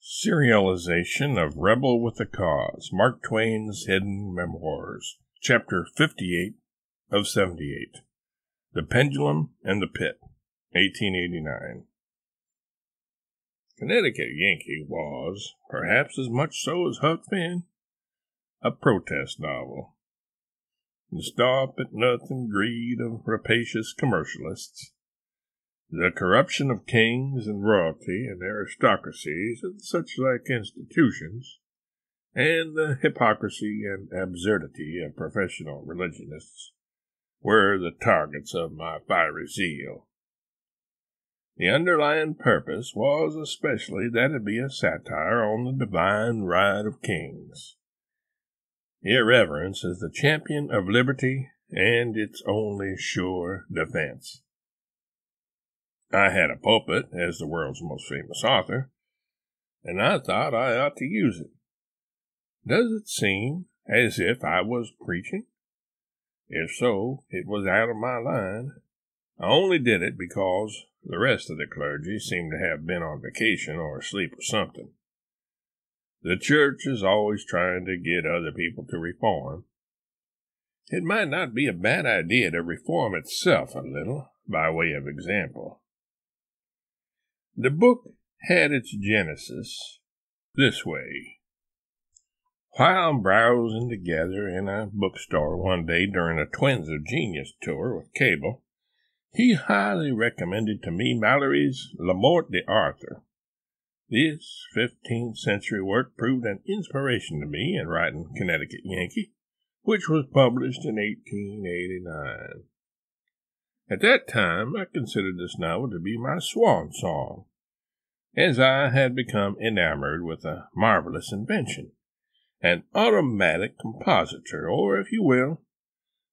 Serialization of Rebel with a Cause, Mark Twain's Hidden Memoirs, Chapter 58 of 78, The Pendulum and the Pit, 1889. Connecticut Yankee was, perhaps as much so as Huck Finn, a protest novel. The stop-at-nothing greed of rapacious commercialists, the corruption of kings and royalty and aristocracies and such-like institutions, and the hypocrisy and absurdity of professional religionists were the targets of my fiery zeal. The underlying purpose was especially that it be a satire on the divine right of kings. Irreverence is the champion of liberty and its only sure defense. I had a pulpit as the world's most famous author, and I thought I ought to use it. Does it seem as if I was preaching? If so, it was out of my line. I only did it because the rest of the clergy seemed to have been on vacation or asleep or something. The church is always trying to get other people to reform. It might not be a bad idea to reform itself a little, by way of example. The book had its genesis this way. While browsing together in a bookstore one day during a Twins of Genius tour with Cable, he highly recommended to me Mallory's La Morte d'Arthur. This 15th century work proved an inspiration to me in writing Connecticut Yankee, which was published in 1889. At that time, I considered this novel to be my swan song, as I had become enamored with a marvelous invention, an automatic compositor, or, if you will,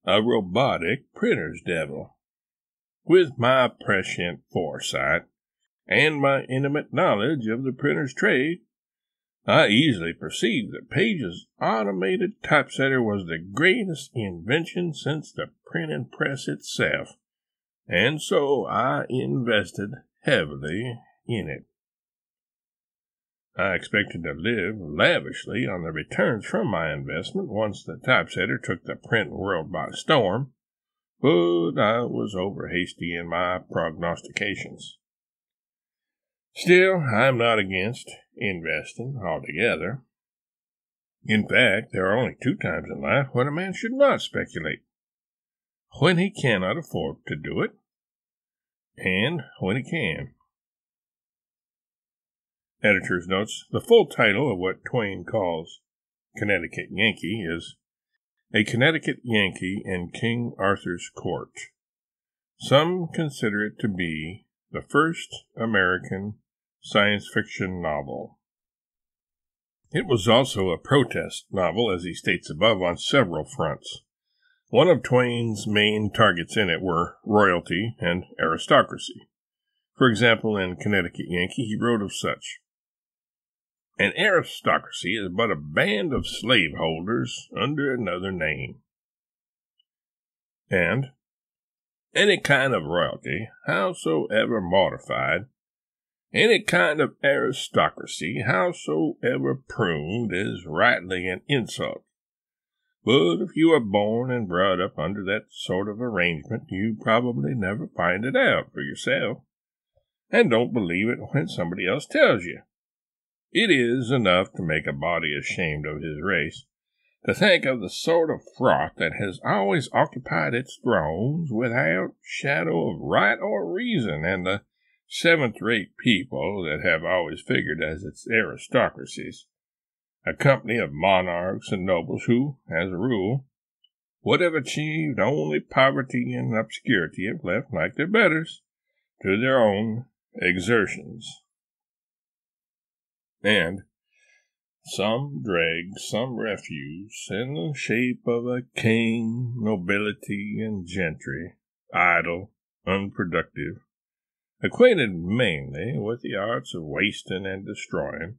a robotic printer's devil. With my prescient foresight and my intimate knowledge of the printer's trade, I easily perceived that Page's automated typesetter was the greatest invention since the printing press itself, and so I invested heavily in it. I expected to live lavishly on the returns from my investment once the typesetter took the print world by storm, but I was over-hasty in my prognostications. Still, I'm not against investing altogether. In fact, there are only two times in life when a man should not speculate: when he cannot afford to do it, and when he can. Editor's notes: the full title of what Twain calls Connecticut Yankee is A Connecticut Yankee in King Arthur's Court. Some consider it to be the first American science fiction novel. It was also a protest novel, as he states above, on several fronts. One of Twain's main targets in it were royalty and aristocracy. For example, in Connecticut Yankee, he wrote of such: an aristocracy is but a band of slaveholders under another name. And any kind of royalty, howsoever mortified, any kind of aristocracy, howsoever pruned, is rightly an insult. But if you are born and brought up under that sort of arrangement, you probably never find it out for yourself, and don't believe it when somebody else tells you. It is enough to make a body ashamed of his race to think of the sort of froth that has always occupied its thrones without shadow of right or reason, and the seventh-rate people that have always figured as its aristocracies, a company of monarchs and nobles who, as a rule, would have achieved only poverty and obscurity if left, like their betters, to their own exertions. And some drag some refuse in the shape of a king, nobility, and gentry, idle, unproductive, acquainted mainly with the arts of wasting and destroying,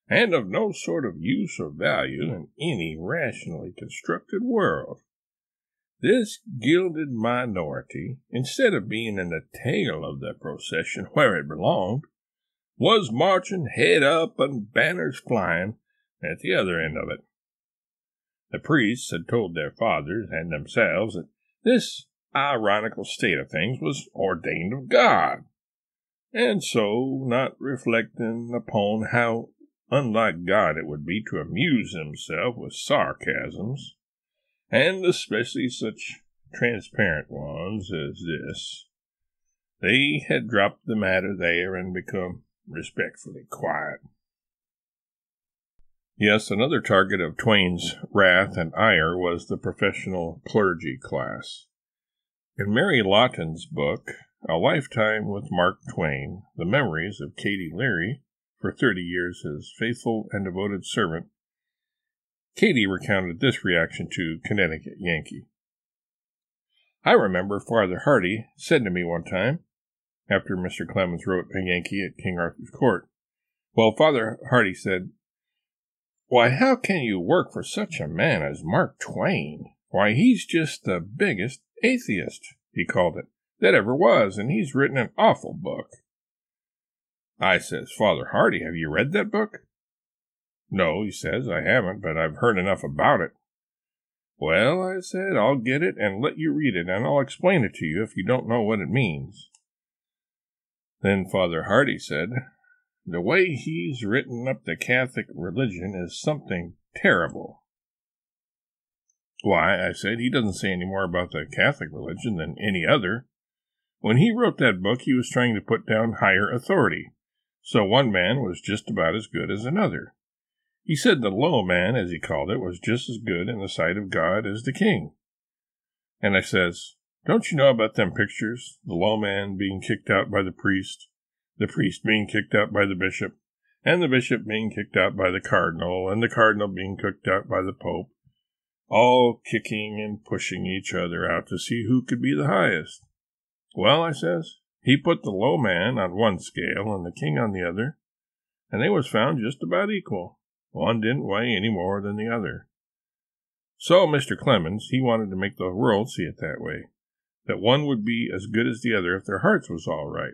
and of no sort of use or value in any rationally constructed world. This gilded minority, instead of being in the tail of the procession where it belonged, was marching head up and banners flying at the other end of it. The priests had told their fathers and themselves that this ironical state of things was ordained of God, and so, not reflecting upon how unlike God it would be to amuse himself with sarcasms, and especially such transparent ones as this, they had dropped the matter there and become respectfully quiet. Yes, another target of Twain's wrath and ire was the professional clergy class. In Mary Lawton's book, A Lifetime with Mark Twain, the memories of Katie Leary, for 30 years his faithful and devoted servant, Katie recounted this reaction to Connecticut Yankee. I remember Father Hardy said to me one time, after Mr. Clemens wrote A Yankee at King Arthur's Court, Father Hardy said, "Why, how can you work for such a man as Mark Twain? Why, he's just the biggest atheist," he called it, "that ever was, and he's written an awful book." I says, "Father Hardy, have you read that book?" "No," he says, "I haven't, but I've heard enough about it." "Well," I said, "I'll get it and let you read it, and I'll explain it to you if you don't know what it means." Then Father Hardy said, "The way he's written up the Catholic religion is something terrible." "Why," I said, "he doesn't say any more about the Catholic religion than any other. When he wrote that book, he was trying to put down higher authority, so one man was just about as good as another. He said the low man, as he called it, was just as good in the sight of God as the king." And I says, "Don't you know about them pictures, the low man being kicked out by the priest being kicked out by the bishop, and the bishop being kicked out by the cardinal, and the cardinal being kicked out by the pope, all kicking and pushing each other out to see who could be the highest? Well," I says, "he put the low man on one scale and the king on the other, and they was found just about equal. One didn't weigh any more than the other. So Mr. Clemens, he wanted to make the world see it that way, that one would be as good as the other if their hearts was all right.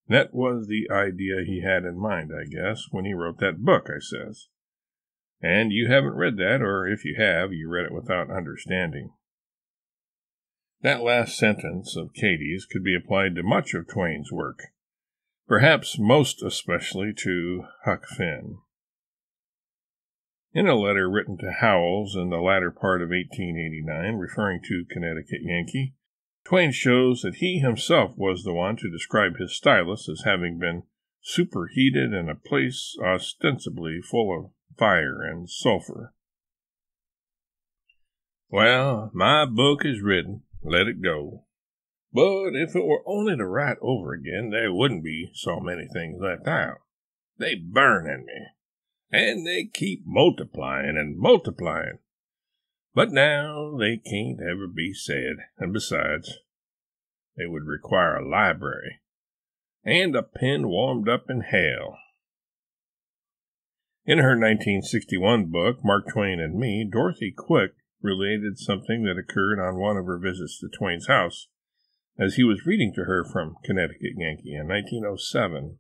That was the idea he had in mind, I guess, when he wrote that book," I says. "And you haven't read that, or if you have, you read it without understanding." That last sentence of Katie's could be applied to much of Twain's work, perhaps most especially to Huck Finn. In a letter written to Howells in the latter part of 1889, referring to Connecticut Yankee, Twain shows that he himself was the one to describe his stylus as having been superheated in a place ostensibly full of fire and sulfur. "Well, my book is written. Let it go. But if it were only to write over again, there wouldn't be so many things left out. They burn in me, and they keep multiplying and multiplying. But now they can't ever be said, and besides, they would require a library and a pen warmed up in hell." In her 1961 book, Mark Twain and Me, Dorothy Quick related something that occurred on one of her visits to Twain's house as he was reading to her from Connecticut Yankee in 1907.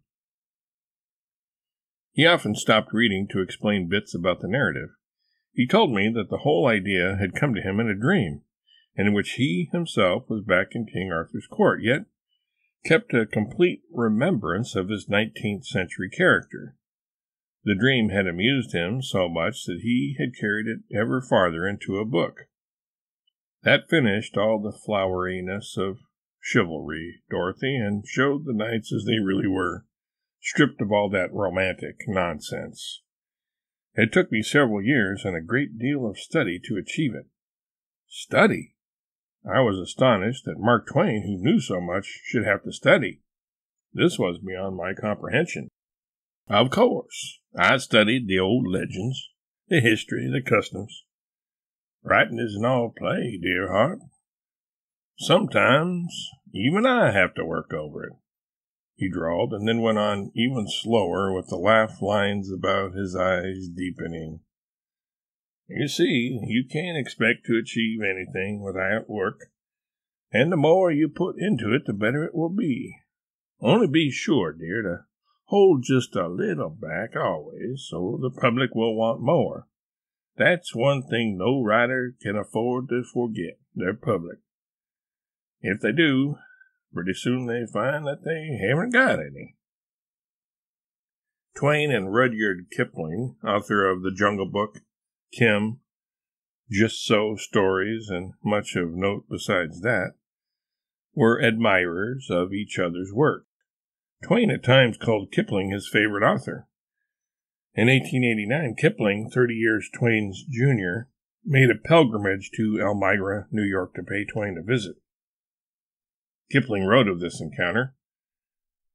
He often stopped reading to explain bits about the narrative. He told me that the whole idea had come to him in a dream, in which he himself was back in King Arthur's court, yet kept a complete remembrance of his 19th century character. The dream had amused him so much that he had carried it ever farther into a book. That finished all the floweriness of chivalry, Dorothy, and showed the knights as they really were, stripped of all that romantic nonsense. It took me several years and a great deal of study to achieve it. Study? I was astonished that Mark Twain, who knew so much, should have to study. This was beyond my comprehension. Of course, I studied the old legends, the history, the customs. Writing isn't all play, dear heart. Sometimes even I have to work over it," he drawled, and then went on even slower with the laugh lines about his eyes deepening. "You see, you can't expect to achieve anything without work, and the more you put into it, the better it will be. Only be sure, dear, to hold just a little back always, so the public will want more. That's one thing no writer can afford to forget, their public. If they do, pretty soon they find that they haven't got any. Twain and Rudyard Kipling, author of The Jungle Book, Kim, Just So stories, and much of note besides that, were admirers of each other's work. Twain at times called Kipling his favorite author. In 1889, Kipling, 30 years Twain's junior, made a pilgrimage to Elmira, New York, to pay Twain a visit. Kipling wrote of this encounter,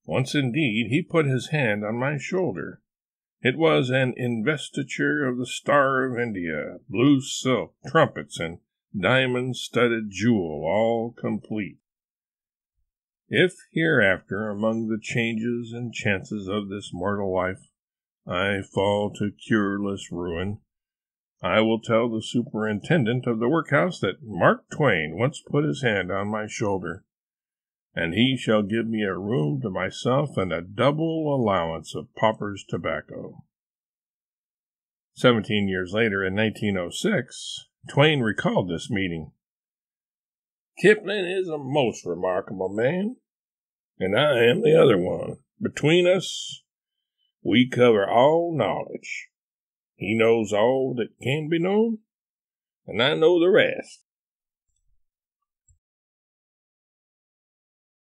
"Once indeed he put his hand on my shoulder. It was an investiture of the Star of India, blue silk, trumpets, and diamond-studded jewel, all complete. If hereafter, among the changes and chances of this mortal life, I fall to cureless ruin, I will tell the superintendent of the workhouse that Mark Twain once put his hand on my shoulder, and he shall give me a room to myself and a double allowance of pauper's tobacco." 17 years later, in 1906, Twain recalled this meeting. "Kipling is a most remarkable man, and I am the other one. Between us, we cover all knowledge. He knows all that can be known, and I know the rest.